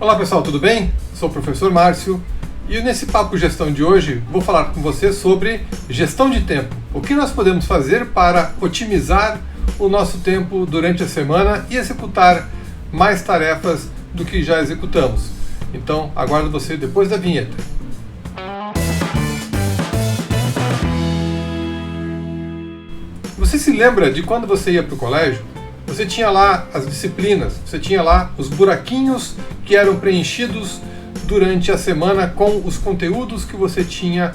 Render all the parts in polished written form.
Olá pessoal, tudo bem? Sou o professor Márcio e nesse Papo Gestão de hoje vou falar com você sobre gestão de tempo. O que nós podemos fazer para otimizar o nosso tempo durante a semana e executar mais tarefas do que já executamos. Então, aguardo você depois da vinheta. Você se lembra de quando você ia para o colégio? Você tinha lá as disciplinas, você tinha lá os buraquinhos que eram preenchidos durante a semana com os conteúdos que você tinha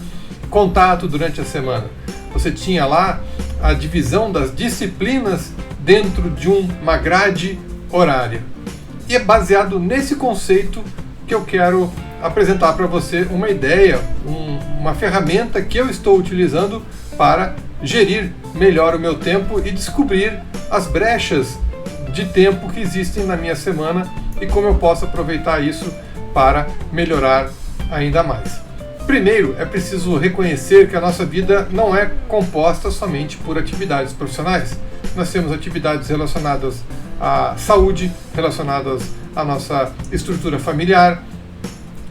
contato durante a semana. Você tinha lá a divisão das disciplinas dentro de uma grade horária. E é baseado nesse conceito que eu quero apresentar para você uma ideia, uma ferramenta que eu estou utilizando para gerir melhor o meu tempo e descobrir as brechas de tempo que existem na minha semana e como eu posso aproveitar isso para melhorar ainda mais. Primeiro, é preciso reconhecer que a nossa vida não é composta somente por atividades profissionais. Nós temos atividades relacionadas à saúde, relacionadas à nossa estrutura familiar,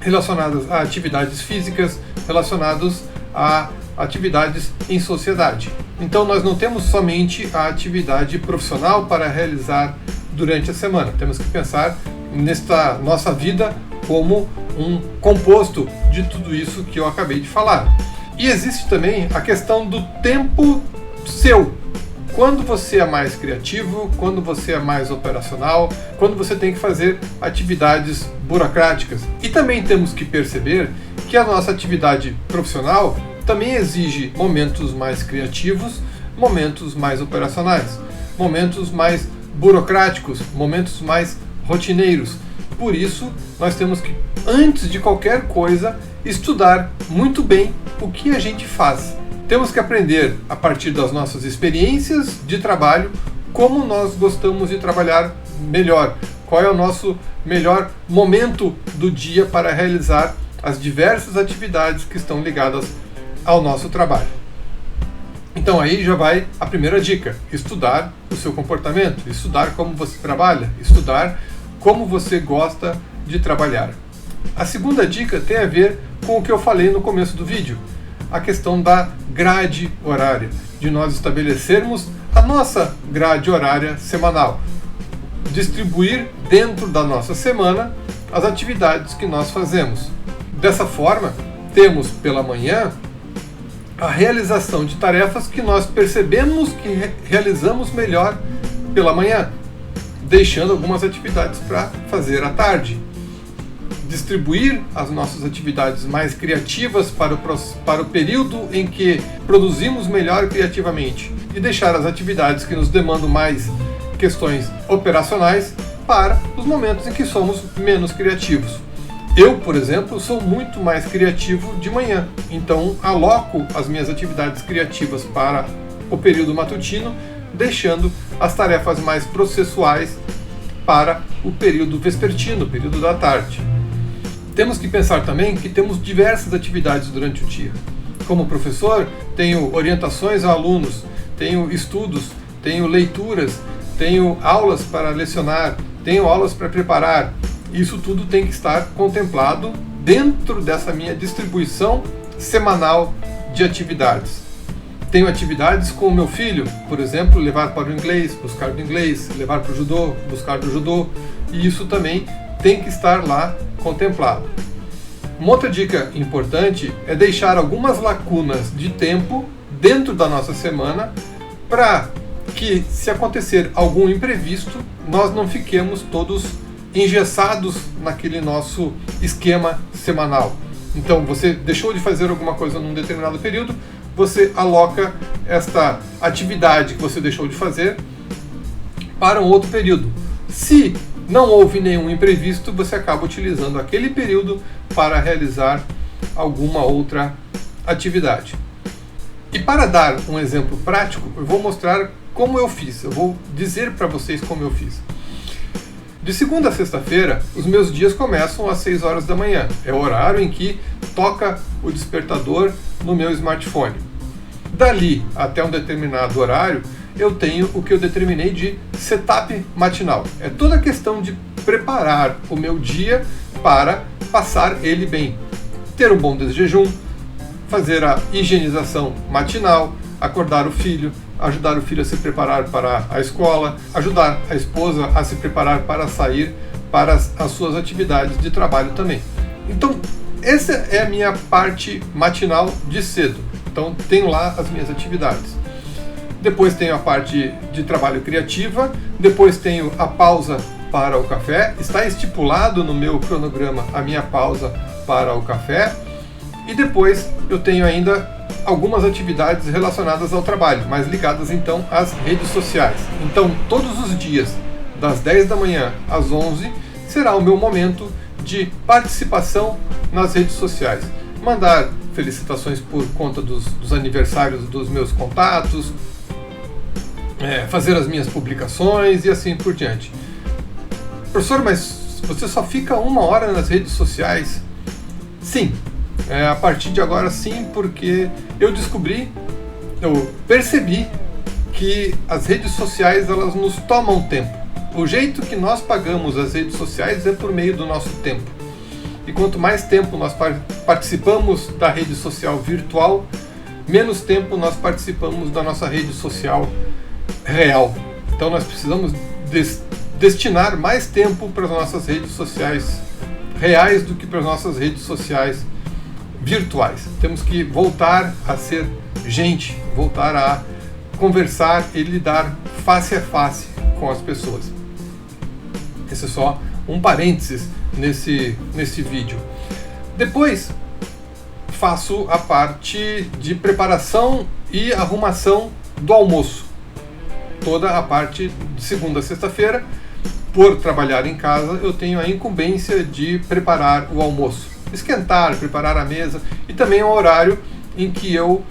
relacionadas a atividades físicas, relacionadas a atividades em sociedade. Então nós não temos somente a atividade profissional para realizar durante a semana. Temos que pensar nesta nossa vida como um composto de tudo isso que eu acabei de falar. E existe também a questão do tempo seu. Quando você é mais criativo, quando você é mais operacional, quando você tem que fazer atividades burocráticas. E também temos que perceber que a nossa atividade profissional também exige momentos mais criativos, momentos mais operacionais, momentos mais burocráticos, momentos mais rotineiros. Por isso, nós temos que, antes de qualquer coisa, estudar muito bem o que a gente faz. Temos que aprender, a partir das nossas experiências de trabalho, como nós gostamos de trabalhar melhor, qual é o nosso melhor momento do dia para realizar as diversas atividades que estão ligadas ao nosso trabalho. Então aí já vai a primeira dica: estudar o seu comportamento, estudar como você trabalha, estudar como você gosta de trabalhar. A segunda dica tem a ver com o que eu falei no começo do vídeo, a questão da grade horária, de nós estabelecermos a nossa grade horária semanal, distribuir dentro da nossa semana as atividades que nós fazemos. Dessa forma, temos pela manhã a realização de tarefas que nós percebemos que realizamos melhor pela manhã, deixando algumas atividades para fazer à tarde. Distribuir as nossas atividades mais criativas para o período em que produzimos melhor criativamente e deixar as atividades que nos demandam mais questões operacionais para os momentos em que somos menos criativos. Eu, por exemplo, sou muito mais criativo de manhã, então aloco as minhas atividades criativas para o período matutino, deixando as tarefas mais processuais para o período vespertino, o período da tarde. Temos que pensar também que temos diversas atividades durante o dia. Como professor, tenho orientações a alunos, tenho estudos, tenho leituras, tenho aulas para lecionar, tenho aulas para preparar. Isso tudo tem que estar contemplado dentro dessa minha distribuição semanal de atividades. Tenho atividades com o meu filho, por exemplo, levar para o inglês, buscar do inglês, levar para o judô, buscar do judô, e isso também tem que estar lá contemplado. Uma outra dica importante é deixar algumas lacunas de tempo dentro da nossa semana para que, se acontecer algum imprevisto, nós não fiquemos todos engessados naquele nosso esquema semanal. Então, você deixou de fazer alguma coisa num determinado período, você aloca esta atividade que você deixou de fazer para um outro período. Se não houve nenhum imprevisto, você acaba utilizando aquele período para realizar alguma outra atividade. E para dar um exemplo prático, eu vou mostrar como eu fiz. Eu vou dizer para vocês como eu fiz. De segunda a sexta-feira, os meus dias começam às 6 horas da manhã. É o horário em que toca o despertador no meu smartphone. Dali até um determinado horário, eu tenho o que eu determinei de setup matinal. É toda a questão de preparar o meu dia para passar ele bem. Ter um bom desjejum, fazer a higienização matinal, acordar o filho, ajudar o filho a se preparar para a escola, ajudar a esposa a se preparar para sair para as suas atividades de trabalho também. Então, essa é a minha parte matinal de cedo. Então, tenho lá as minhas atividades. Depois tenho a parte de trabalho criativa, depois tenho a pausa para o café. Está estipulado no meu cronograma a minha pausa para o café. E depois eu tenho ainda algumas atividades relacionadas ao trabalho, mas ligadas então às redes sociais. Então, todos os dias, das 10 da manhã às 11, será o meu momento de participação nas redes sociais. Mandar felicitações por conta dos aniversários dos meus contatos, fazer as minhas publicações e assim por diante. Professor, mas você só fica 1 hora nas redes sociais? Sim, a partir de agora sim, porque eu percebi que as redes sociais elas nos tomam tempo. O jeito que nós pagamos as redes sociais é por meio do nosso tempo. E quanto mais tempo nós participamos da rede social virtual, menos tempo nós participamos da nossa rede social real. Então nós precisamos destinar mais tempo para as nossas redes sociais reais do que para as nossas redes sociais virtuais. Temos que voltar a ser gente, voltar a conversar e lidar face a face com as pessoas. Esse é só um parênteses nesse vídeo. Depois faço a parte de preparação e arrumação do almoço. Toda a parte de segunda a sexta-feira, por trabalhar em casa, eu tenho a incumbência de preparar o almoço, esquentar, preparar a mesa, e também é um horário em que eu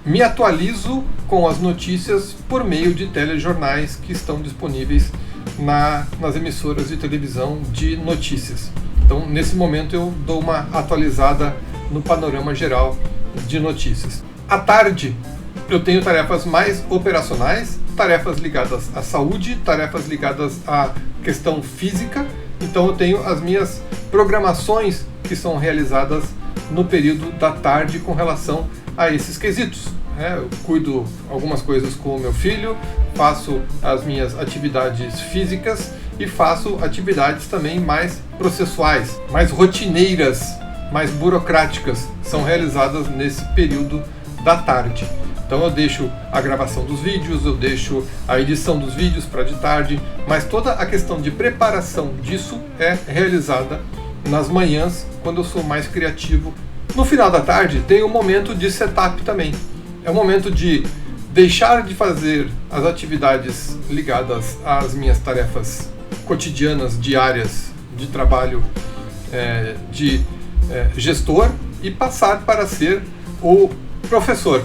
me atualizo com as notícias por meio de telejornais que estão disponíveis nas emissoras de televisão de notícias. Então, nesse momento, eu dou uma atualizada no panorama geral de notícias. À tarde, eu tenho tarefas mais operacionais, tarefas ligadas à saúde, tarefas ligadas à questão física. Então, eu tenho as minhas programações que são realizadas no período da tarde com relação a esses quesitos. Eu cuido algumas coisas com o meu filho, faço as minhas atividades físicas e faço atividades também mais processuais, mais rotineiras, mais burocráticas, são realizadas nesse período da tarde. Então eu deixo a gravação dos vídeos, eu deixo a edição dos vídeos para de tarde, mas toda a questão de preparação disso é realizada nas manhãs, quando eu sou mais criativo. No final da tarde tem um momento de setup também. É o momento de deixar de fazer as atividades ligadas às minhas tarefas cotidianas, diárias, de trabalho de gestor e passar para ser o professor.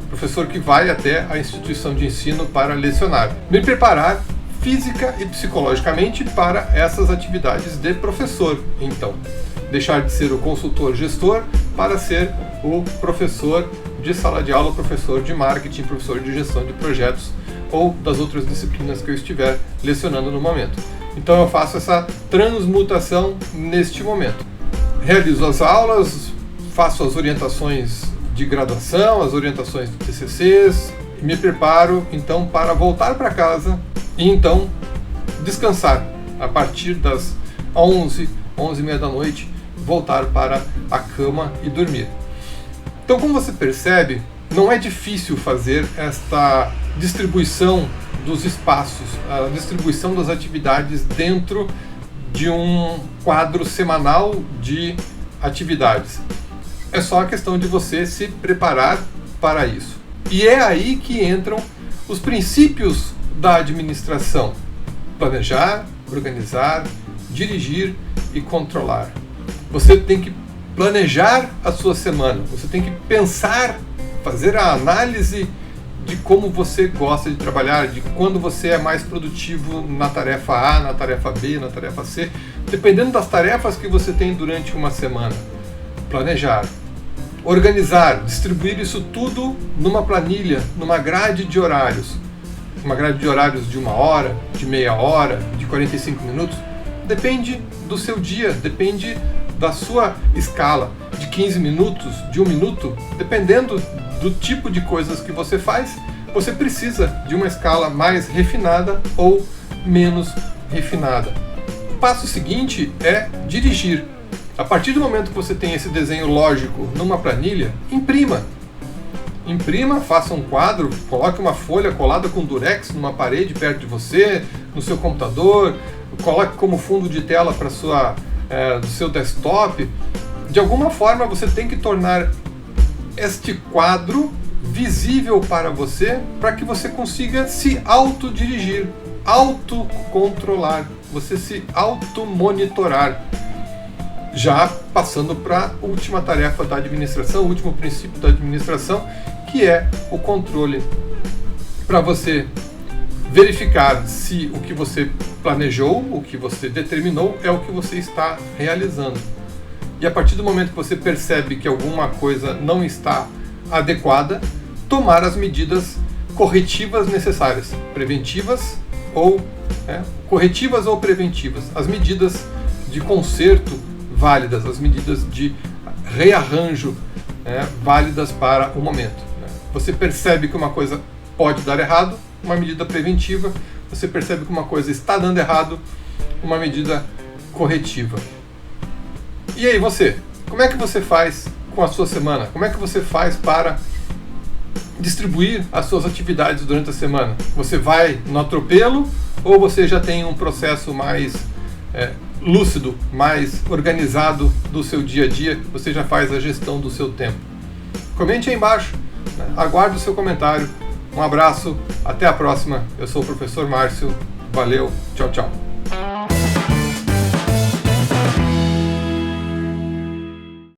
Professor que vai até a instituição de ensino para lecionar. Me preparar física e psicologicamente para essas atividades de professor, então. Deixar de ser o consultor gestor para ser o professor de sala de aula, professor de marketing, professor de gestão de projetos ou das outras disciplinas que eu estiver lecionando no momento. Então eu faço essa transmutação neste momento. Realizo as aulas, faço as orientações de graduação, as orientações de TCCs, e me preparo então para voltar para casa e então descansar a partir das 11h30 da noite, voltar para a cama e dormir. Então, como você percebe, não é difícil fazer esta distribuição dos espaços, a distribuição das atividades dentro de um quadro semanal de atividades. É só a questão de você se preparar para isso. E é aí que entram os princípios da administração: planejar, organizar, dirigir e controlar. Você tem que planejar a sua semana, você tem que pensar, fazer a análise de como você gosta de trabalhar, de quando você é mais produtivo na tarefa A, na tarefa B, na tarefa C, dependendo das tarefas que você tem durante uma semana. Planejar, organizar, distribuir isso tudo numa planilha, numa grade de horários. Uma grade de horários de 1 hora, de meia hora, de 45 minutos, Depende do seu dia, depende da sua escala de 15 minutos, de 1 minuto, dependendo do tipo de coisas que você faz, você precisa de uma escala mais refinada ou menos refinada. O passo seguinte é dirigir. A partir do momento que você tem esse desenho lógico numa planilha, imprima. Imprima, faça um quadro, coloque uma folha colada com durex numa parede perto de você, no seu computador, coloque como fundo de tela para do seu desktop. De alguma forma você tem que tornar este quadro visível para você, para que você consiga se autodirigir, autocontrolar, você se automonitorar. Já passando para a última tarefa da administração, o último princípio da administração, que é o controle, para você verificar se o que você planejou, o que você determinou, é o que você está realizando. E a partir do momento que você percebe que alguma coisa não está adequada, tomar as medidas corretivas necessárias, preventivas ou corretivas ou preventivas, as medidas de conserto válidas, as medidas de rearranjo válidas para o momento. Você percebe que uma coisa pode dar errado, uma medida preventiva. Você percebe que uma coisa está dando errado, uma medida corretiva. E aí você? Como é que você faz com a sua semana? Como é que você faz para distribuir as suas atividades durante a semana? Você vai no atropelo ou você já tem um processo mais lúcido, mais organizado do seu dia a dia? Você já faz a gestão do seu tempo? Comente aí embaixo. Aguardo o seu comentário. Um abraço, até a próxima. Eu sou o professor Márcio. Valeu, tchau, tchau.